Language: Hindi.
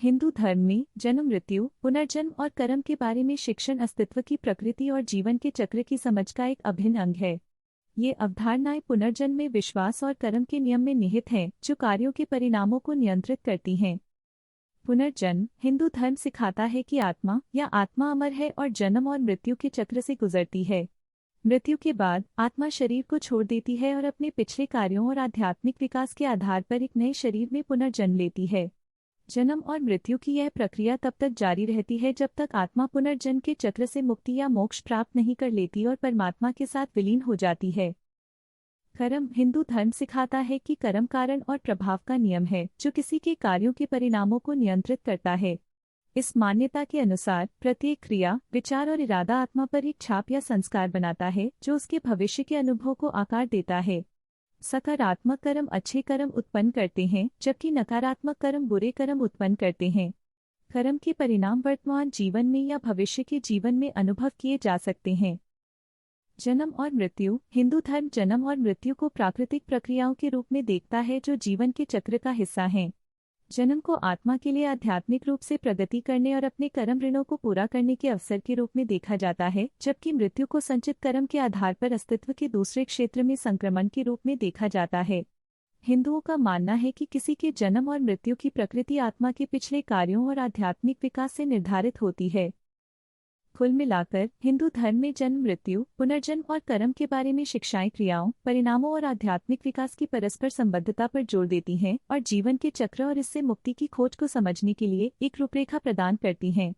हिंदू धर्म में जन्म, मृत्यु, पुनर्जन्म और कर्म के बारे में शिक्षण अस्तित्व की प्रकृति और जीवन के चक्र की समझ का एक अभिन्न अंग है। ये अवधारणाएं पुनर्जन्म में विश्वास और कर्म के नियम में निहित हैं, जो कार्यों के परिणामों को नियंत्रित करती हैं। पुनर्जन्म हिंदू धर्म सिखाता है कि आत्मा अमर है और जन्म और मृत्यु के चक्र से गुजरती है। मृत्यु के बाद आत्मा शरीर को छोड़ देती है और अपने पिछले कार्यों और आध्यात्मिक विकास के आधार पर एक नए शरीर में पुनर्जन्म लेती है। जन्म और मृत्यु की यह प्रक्रिया तब तक जारी रहती है जब तक आत्मा पुनर्जन्म के चक्र से मुक्ति या मोक्ष प्राप्त नहीं कर लेती और परमात्मा के साथ विलीन हो जाती है। कर्म हिंदू धर्म सिखाता है कि कर्म कारण और प्रभाव का नियम है, जो किसी के कार्यों के परिणामों को नियंत्रित करता है। इस मान्यता के अनुसार प्रत्येक क्रिया, विचार और इरादा आत्मा पर एक छाप या संस्कार बनाता है, जो उसके भविष्य के अनुभव को आकार देता है। सकारात्मक कर्म अच्छे कर्म उत्पन्न करते हैं, जबकि नकारात्मक कर्म बुरे कर्म उत्पन्न करते हैं। कर्म के परिणाम वर्तमान जीवन में या भविष्य के जीवन में अनुभव किए जा सकते हैं। जन्म और मृत्यु हिंदू धर्म जन्म और मृत्यु को प्राकृतिक प्रक्रियाओं के रूप में देखता है, जो जीवन के चक्र का हिस्सा हैं। जन्म को आत्मा के लिए आध्यात्मिक रूप से प्रगति करने और अपने कर्म ऋणों को पूरा करने के अवसर के रूप में देखा जाता है, जबकि मृत्यु को संचित कर्म के आधार पर अस्तित्व के दूसरे क्षेत्र में संक्रमण के रूप में देखा जाता है। हिंदुओं का मानना है कि किसी के जन्म और मृत्यु की प्रकृति आत्मा के पिछले कार्यों और आध्यात्मिक विकास से निर्धारित होती है। कुल मिलाकर हिंदू धर्म में जन्म, मृत्यु, पुनर्जन्म और कर्म के बारे में शिक्षाएं क्रियाओं, परिणामों और आध्यात्मिक विकास की परस्पर संबद्धता पर जोर देती हैं और जीवन के चक्र और इससे मुक्ति की खोज को समझने के लिए एक रूपरेखा प्रदान करती हैं।